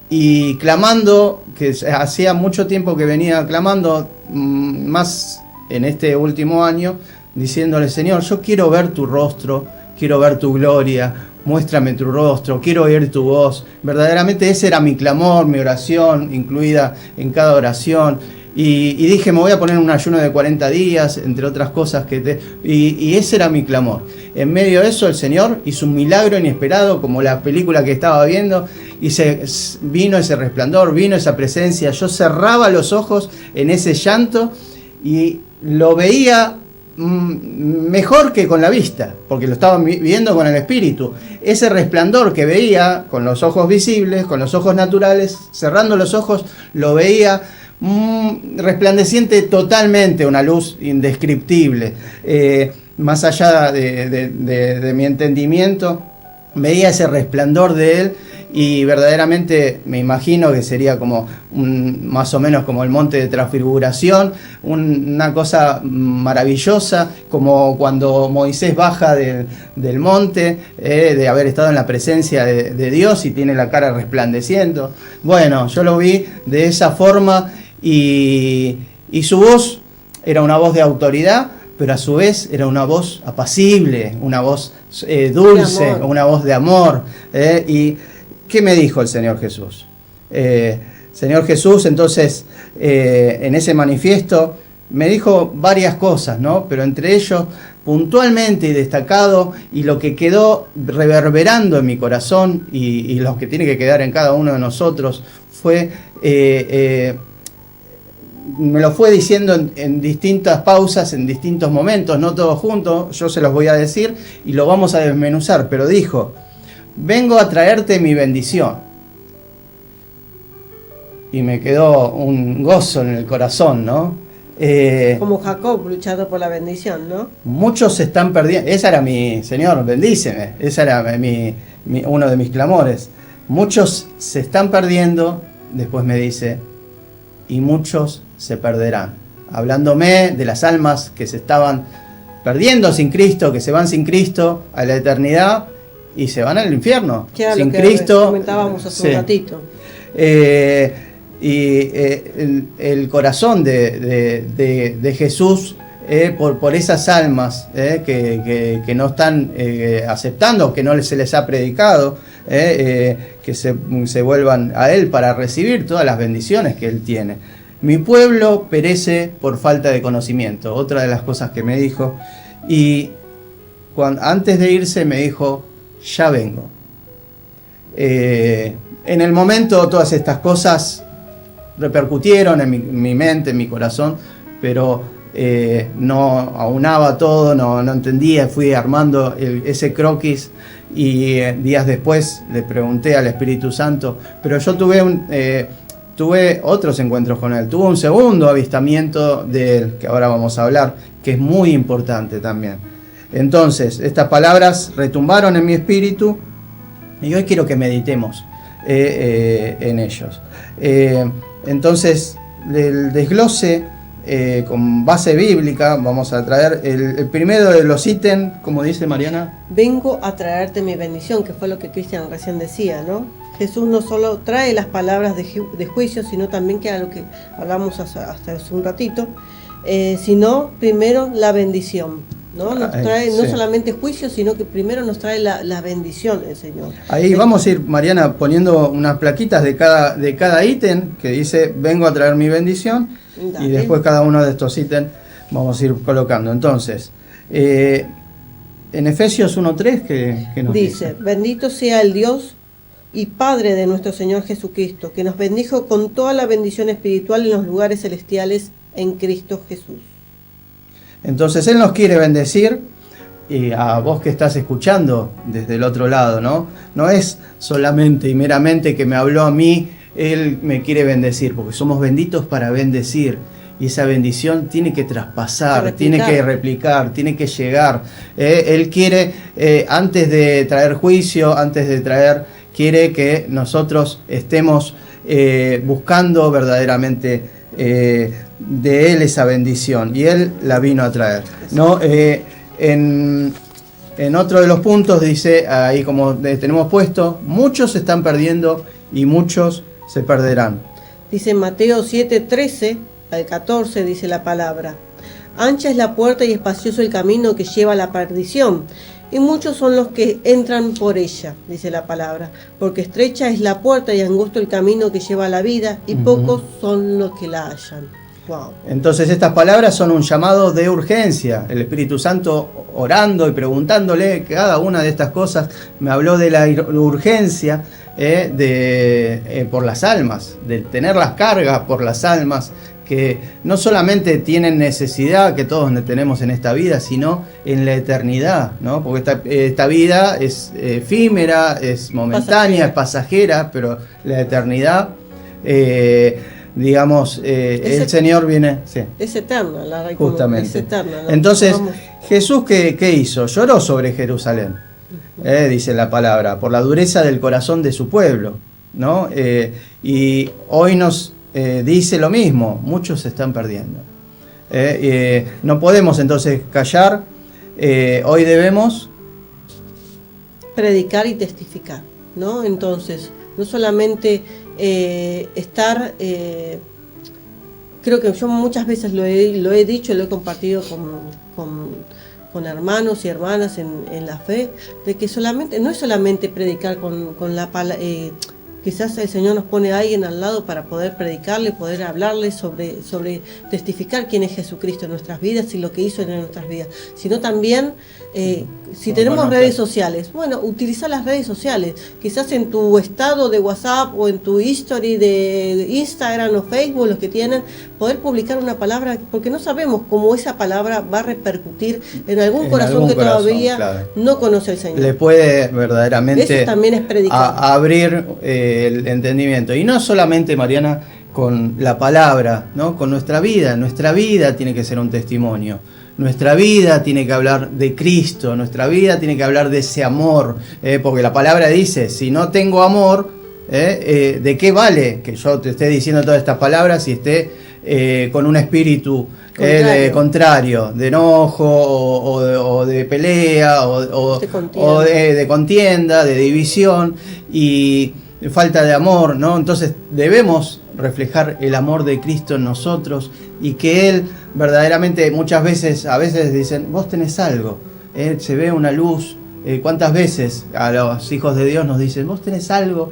y clamando, que hacía mucho tiempo que venía clamando, más en este último año, diciéndole: Señor, yo quiero ver tu rostro, quiero ver tu gloria, muéstrame tu rostro, quiero oír tu voz. Verdaderamente ese era mi clamor, mi oración, incluida en cada oración. Y dije, me voy a poner un ayuno de 40 días, entre otras cosas y ese era mi clamor. En medio de eso el Señor hizo un milagro inesperado, como la película que estaba viendo, y vino ese resplandor, vino esa presencia. Yo cerraba los ojos en ese llanto y lo veía mejor que con la vista, porque lo estaba viendo con el espíritu. Ese resplandor que veía con los ojos visibles, con los ojos naturales, cerrando los ojos, lo veía resplandeciente totalmente, una luz indescriptible. Más allá de mi entendimiento, veía ese resplandor de él. Y verdaderamente me imagino que sería como más o menos como el monte de transfiguración, una cosa maravillosa, como cuando Moisés baja del monte, de haber estado en la presencia de Dios y tiene la cara resplandeciendo. Bueno, yo lo vi de esa forma y su voz era una voz de autoridad, pero a su vez era una voz apacible, una voz dulce, una voz de amor. Y ¿qué me dijo el Señor Jesús? Señor Jesús, entonces, en ese manifiesto me dijo varias cosas, ¿no? Pero entre ellos, puntualmente y destacado, y lo que quedó reverberando en mi corazón, y lo que tiene que quedar en cada uno de nosotros, fue, me lo fue diciendo en distintas pausas, en distintos momentos, no todos juntos, yo se los voy a decir, y lo vamos a desmenuzar, pero dijo: vengo a traerte mi bendición. Y me quedó un gozo en el corazón, ¿no? Como Jacob luchando por la bendición, ¿no? Muchos se están perdiendo. Esa era mi, Señor, bendíceme. Esa era uno de mis clamores. Muchos se están perdiendo, después me dice, y muchos se perderán. Hablándome de las almas que se estaban perdiendo sin Cristo, que se van sin Cristo a la eternidad, y se van al infierno sin lo que Cristo. Comentábamos hace un ratito. El corazón de Jesús, por esas almas que no están aceptando, que no se les ha predicado, que se vuelvan a Él para recibir todas las bendiciones que Él tiene. Mi pueblo perece por falta de conocimiento, otra de las cosas que me dijo. Y antes de irse me dijo: ya vengo. En el momento todas estas cosas repercutieron en mi mente, en mi corazón, pero no aunaba todo, no entendía, fui armando ese croquis y días después le pregunté al Espíritu Santo, pero yo tuve otros encuentros con él, tuve un segundo avistamiento de él, que ahora vamos a hablar, que es muy importante también. Entonces, estas palabras retumbaron en mi espíritu y hoy quiero que meditemos en ellos. Entonces, el desglose con base bíblica, vamos a traer el primero de los ítems, como dice Mariana. Vengo a traerte mi bendición, que fue lo que Cristian recién decía, ¿no? Jesús no solo trae las palabras de juicio, sino también, que era lo que hablamos hasta hace un ratito, sino primero la bendición. ¿No? Nos trae no solamente juicio, sino que primero nos trae la bendición el Señor. Ahí vamos a ir, Mariana, poniendo unas plaquitas de cada ítem que dice: vengo a traer mi bendición. Dale. Y después cada uno de estos ítems vamos a ir colocando. Entonces, en Efesios 1:3 que nos dice: bendito sea el Dios y Padre de nuestro Señor Jesucristo, que nos bendijo con toda la bendición espiritual en los lugares celestiales en Cristo Jesús. Entonces Él nos quiere bendecir, y a vos que estás escuchando desde el otro lado, ¿no? No es solamente y meramente que me habló a mí, Él me quiere bendecir, porque somos benditos para bendecir. Y esa bendición tiene que traspasar, tiene que replicar, tiene que llegar. Él quiere, antes de traer juicio, quiere que nosotros estemos buscando verdaderamente de Él esa bendición, y Él la vino a traer, ¿no? En otro de los puntos dice, ahí como tenemos puesto, muchos se están perdiendo y muchos se perderán. Dice Mateo 7:13 al 14, dice la palabra: ancha es la puerta y espacioso el camino que lleva a la perdición, y muchos son los que entran por ella, dice la palabra, porque estrecha es la puerta y angosto el camino que lleva a la vida, y pocos son los que la hallan. Wow. Entonces estas palabras son un llamado de urgencia. El Espíritu Santo orando y preguntándole cada una de estas cosas, me habló de la urgencia por las almas, de tener las cargas por las almas, que no solamente tienen necesidad que todos tenemos en esta vida, sino en la eternidad, ¿no? Porque esta vida es efímera, es momentánea, es pasajera, pero la eternidad, digamos, el Señor viene... Sí. Es eterna, justamente. Es eterna, ¿no? Entonces, Jesús, ¿qué hizo? Lloró sobre Jerusalén, dice la palabra, por la dureza del corazón de su pueblo, ¿no? Y hoy nos... dice lo mismo, muchos se están perdiendo. No podemos entonces callar, hoy debemos predicar y testificar, ¿no? Entonces, no solamente estar, creo que yo muchas veces lo he dicho, lo he compartido con hermanos y hermanas en la fe, de que no es solamente predicar con la palabra. Quizás el Señor nos pone a alguien al lado para poder predicarle, poder hablarle sobre testificar quién es Jesucristo en nuestras vidas y lo que hizo en nuestras vidas, sino también, si tenemos redes sociales, bueno, utilizar las redes sociales, quizás en tu estado de WhatsApp o en tu history de Instagram o Facebook, los que tienen, poder publicar una palabra, porque no sabemos cómo esa palabra va a repercutir en algún corazón que todavía no conoce al Señor. Le puede verdaderamente eso también es predicar. Abrir el entendimiento. Y no solamente, Mariana, con la palabra, ¿no? Con nuestra vida. Nuestra vida tiene que ser un testimonio. Nuestra vida tiene que hablar de Cristo. Nuestra vida tiene que hablar de ese amor. Porque la palabra dice, si no tengo amor, ¿de qué vale que yo te esté diciendo todas estas palabras y esté con un espíritu contrario, de enojo o de pelea o de contienda, de división y falta de amor, ¿no? Entonces debemos reflejar el amor de Cristo en nosotros y que Él verdaderamente a veces dicen, vos tenés algo, se ve una luz. ¿Cuántas veces a los hijos de Dios nos dicen, vos tenés algo?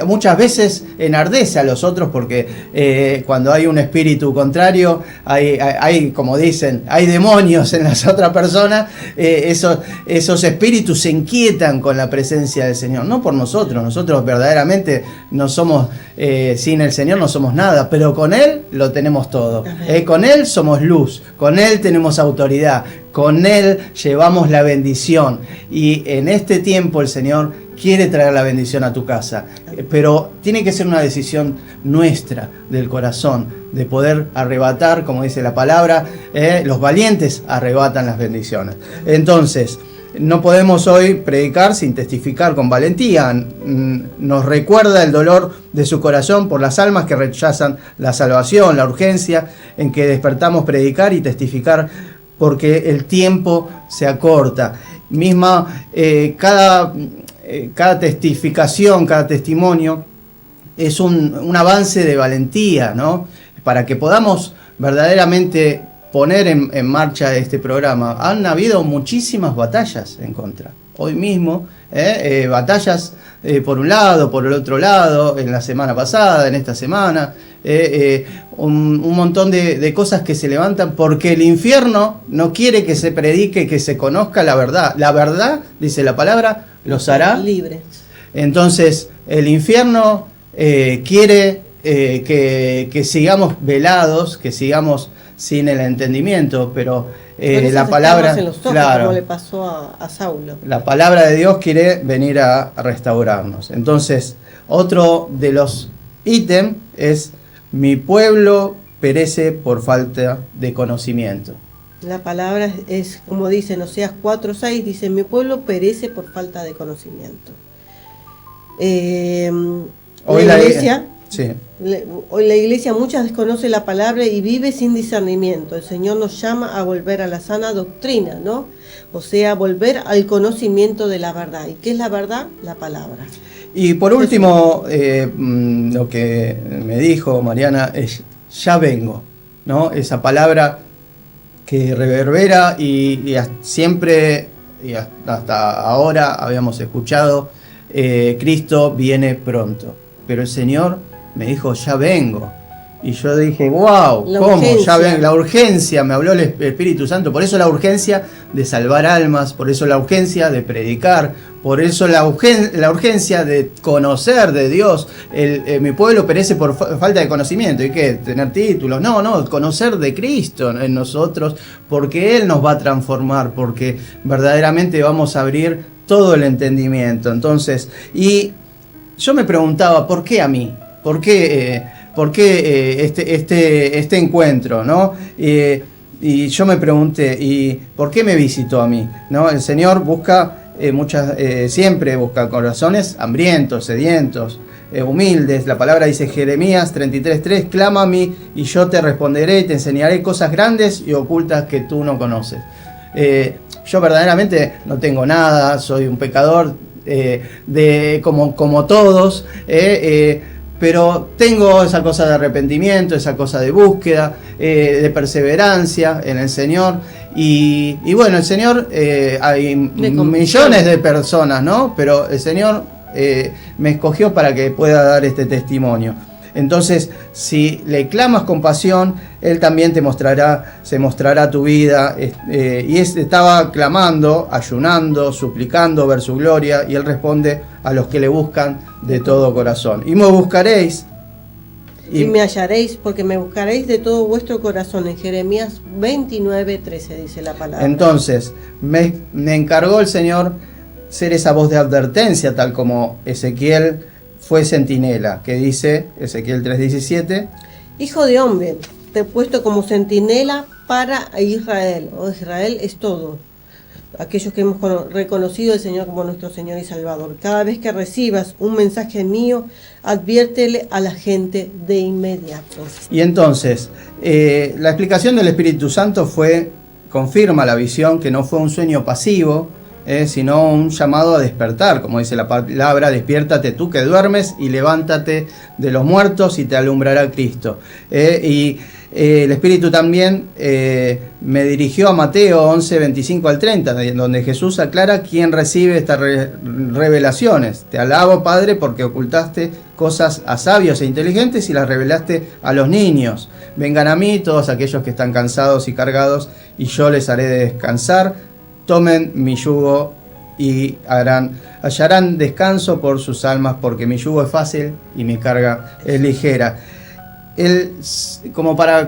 Muchas veces enardece a los otros porque cuando hay un espíritu contrario, hay, como dicen, hay demonios en las otras personas, esos espíritus se inquietan con la presencia del Señor, no por nosotros verdaderamente no somos, sin el Señor no somos nada, pero con Él lo tenemos todo, con Él somos luz, con Él tenemos autoridad, con Él llevamos la bendición y en este tiempo el Señor quiere traer la bendición a tu casa, pero tiene que ser una decisión nuestra, del corazón, de poder arrebatar, como dice la palabra, los valientes arrebatan las bendiciones. Entonces, no podemos hoy predicar sin testificar con valentía. Nos recuerda el dolor de su corazón por las almas que rechazan la salvación, la urgencia en que despertamos predicar y testificar porque el tiempo se acorta. Cada testificación, cada testimonio es un avance de valentía, ¿no? Para que podamos verdaderamente poner en marcha este programa. Han habido muchísimas batallas en contra. Hoy mismo, batallas por un lado, por el otro lado, en la semana pasada, en esta semana, un montón de cosas que se levantan porque el infierno no quiere que se predique, que se conozca la verdad. La verdad, dice la palabra, los hará libres. Entonces, el infierno quiere que sigamos velados, que sigamos sin el entendimiento, pero la palabra, en los ojos, claro, como le pasó a Saulo. La palabra de Dios quiere venir a restaurarnos. Entonces, otro de los ítems es: mi pueblo perece por falta de conocimiento. La palabra es como dice en Oseas 4:6, dice, mi pueblo perece por falta de conocimiento. Hoy la iglesia, sí. Hoy la iglesia muchas desconoce la palabra y vive sin discernimiento. El Señor nos llama a volver a la sana doctrina, ¿no? O sea, volver al conocimiento de la verdad. ¿Y qué es la verdad? La palabra. Y por último, lo que me dijo Mariana es, ya vengo, ¿no? Esa palabra que reverbera y siempre y hasta ahora habíamos escuchado, Cristo viene pronto. Pero el Señor me dijo, ya vengo. Y yo dije, wow, ¿cómo? Ya ven, la urgencia, me habló el Espíritu Santo. Por eso la urgencia de salvar almas, por eso la urgencia de predicar, por eso la urgencia de conocer de Dios. Mi pueblo perece por falta de conocimiento. ¿Y qué? ¿Tener títulos? No, conocer de Cristo en nosotros, porque Él nos va a transformar, porque verdaderamente vamos a abrir todo el entendimiento. Entonces, y yo me preguntaba, ¿por qué a mí? ¿Por qué este encuentro, ¿no? Y yo me pregunté, ¿y por qué me visitó a mí? ¿No? El Señor busca siempre busca corazones hambrientos, sedientos, humildes. La palabra dice Jeremías 33:3, clama a mí y yo te responderé y te enseñaré cosas grandes y ocultas que tú no conoces. Yo verdaderamente no tengo nada, soy un pecador como todos, pero tengo esa cosa de arrepentimiento, esa cosa de búsqueda, de perseverancia en el Señor. Y bueno, el Señor, hay millones de personas, ¿no? Pero el Señor me escogió para que pueda dar este testimonio. Entonces, si le clamas con pasión, Él también se mostrará tu vida. Estaba clamando, ayunando, suplicando ver su gloria, y Él responde a los que le buscan de todo corazón. Y me buscaréis. Y me hallaréis, porque me buscaréis de todo vuestro corazón. En Jeremías 29:13 dice la palabra. Entonces, me encargó el Señor ser esa voz de advertencia, tal como Ezequiel fue centinela, que dice Ezequiel 3:17. Hijo de hombre, te he puesto como centinela para Israel. Israel es todo. Aquellos que hemos reconocido al Señor como nuestro Señor y Salvador. Cada vez que recibas un mensaje mío, adviértele a la gente de inmediato. Y entonces, la explicación del Espíritu Santo confirma la visión, que no fue un sueño pasivo, sino un llamado a despertar, como dice la palabra, despiértate tú que duermes y levántate de los muertos y te alumbrará Cristo. Y el Espíritu también me dirigió a Mateo 11:25 al 30, donde Jesús aclara quién recibe estas revelaciones. Te alabo, Padre, porque ocultaste cosas a sabios e inteligentes y las revelaste a los niños. Vengan a mí todos aquellos que están cansados y cargados, y yo les haré descansar. Tomen mi yugo y hallarán descanso por sus almas, porque mi yugo es fácil y mi carga es ligera. Como para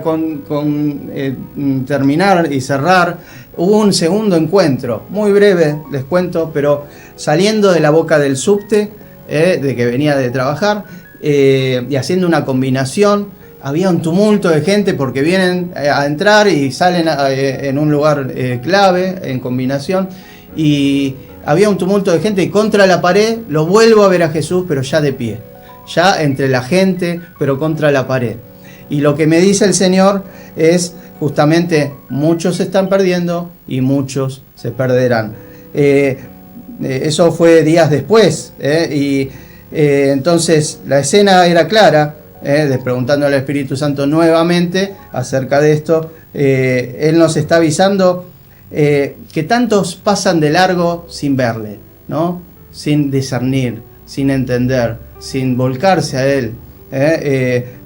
terminar y cerrar, hubo un segundo encuentro, muy breve, les cuento, pero saliendo de la boca del subte, de que venía de trabajar, y haciendo una combinación. Había un tumulto de gente porque vienen a entrar y salen en un lugar clave, en combinación, y había un tumulto de gente, y contra la pared lo vuelvo a ver a Jesús, pero ya de pie, ya entre la gente, pero contra la pared. Y lo que me dice el Señor es justamente, muchos se están perdiendo y muchos se perderán. Eso fue días después, entonces la escena era clara. Preguntando al Espíritu Santo nuevamente acerca de esto, Él nos está avisando que tantos pasan de largo sin verle, ¿no? Sin discernir, sin entender, sin volcarse a Él.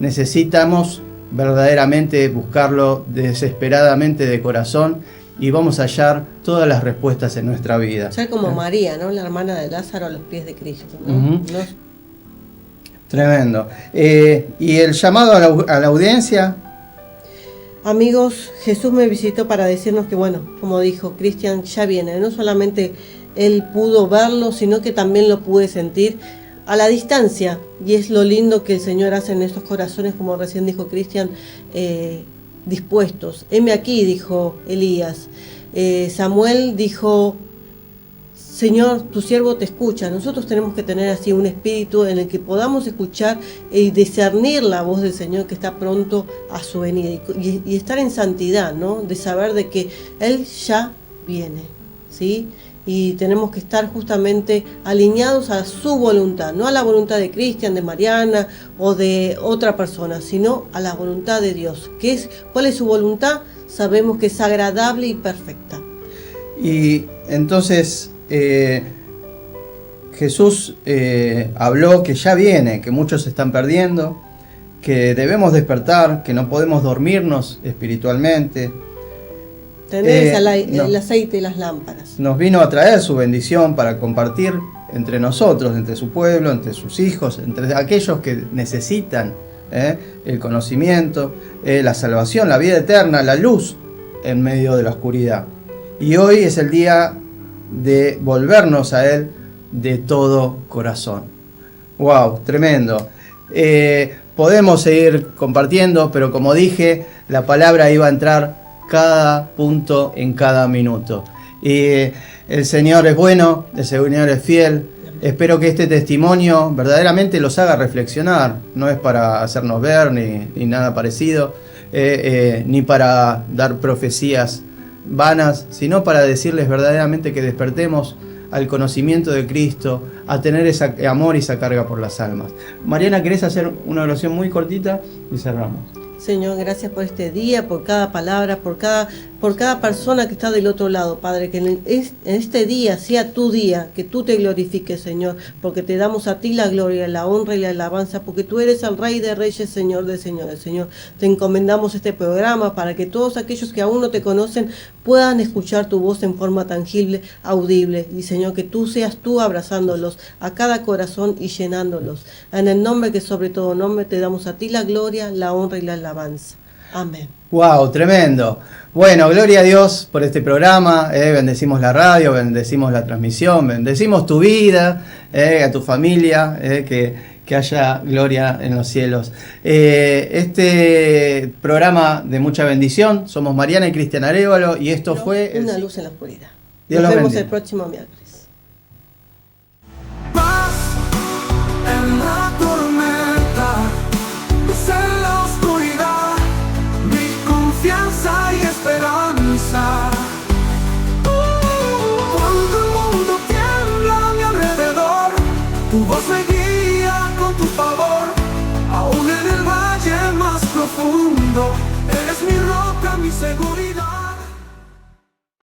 Necesitamos verdaderamente buscarlo desesperadamente de corazón, y vamos a hallar todas las respuestas en nuestra vida. Ser como María, ¿no? La hermana de Lázaro, a los pies de Cristo, ¿no? Uh-huh. Tremendo. Y el llamado a la audiencia. Amigos, Jesús me visitó para decirnos que, bueno, como dijo Cristian, ya viene. No solamente Él pudo verlo, sino que también lo pude sentir a la distancia. Y es lo lindo que el Señor hace en estos corazones, como recién dijo Cristian, dispuestos. Heme aquí, dijo Elías. Samuel dijo: Señor, tu siervo te escucha. Nosotros tenemos que tener así un espíritu en el que podamos escuchar y discernir la voz del Señor que está pronto a su venida, y estar en santidad, ¿no? De saber de que Él ya viene, ¿sí? Y tenemos que estar justamente alineados a su voluntad, no a la voluntad de Cristian, de Mariana o de otra persona, sino a la voluntad de Dios. ¿Cuál es su voluntad? Sabemos que es agradable y perfecta. Y entonces Jesús habló que ya viene, que muchos se están perdiendo, que debemos despertar, que no podemos dormirnos espiritualmente. Tenés no. el aceite y las lámparas. Nos vino a traer su bendición para compartir entre nosotros, entre su pueblo, entre sus hijos, entre aquellos que necesitan el conocimiento, la salvación, la vida eterna, la luz en medio de la oscuridad. Y hoy es el día de volvernos a Él de todo corazón. ¡Wow! Tremendo. Podemos seguir compartiendo, pero como dije, la palabra iba a entrar cada punto en cada minuto. Y el Señor es bueno, el Señor es fiel. Espero que este testimonio verdaderamente los haga reflexionar. No es para hacernos ver ni nada parecido, ni para dar profecías vanas, sino para decirles verdaderamente que despertemos al conocimiento de Cristo, a tener ese amor y esa carga por las almas. Mariana, ¿querés hacer una oración muy cortita? Y cerramos. Señor, gracias por este día, por cada palabra, por cada persona que está del otro lado, Padre, que en este día sea tu día, que tú te glorifiques, Señor, porque te damos a ti la gloria, la honra y la alabanza, porque tú eres el Rey de Reyes, Señor de Señores, Señor. Te encomendamos este programa para que todos aquellos que aún no te conocen puedan escuchar tu voz en forma tangible, audible, y Señor, que tú seas tú abrazándolos a cada corazón y llenándolos. En el nombre que sobre todo nombre te damos a ti la gloria, la honra y la alabanza. Amén. ¡Wow! Tremendo. Bueno, gloria a Dios por este programa. Bendecimos la radio, bendecimos la transmisión, bendecimos tu vida, a tu familia, que haya gloria en los cielos. Este programa de mucha bendición, somos Mariana y Cristian Arévalo, y esto fue... Una luz en la oscuridad. Dios Nos los vemos bendiga. el próximo miércoles. Paz en la tormenta, luz en la oscuridad, mi confianza y esperanza. Cuando el mundo tiembla a mi alrededor, tu voz me guía con tu favor. Aún en el valle más profundo, eres mi roca, mi seguridad.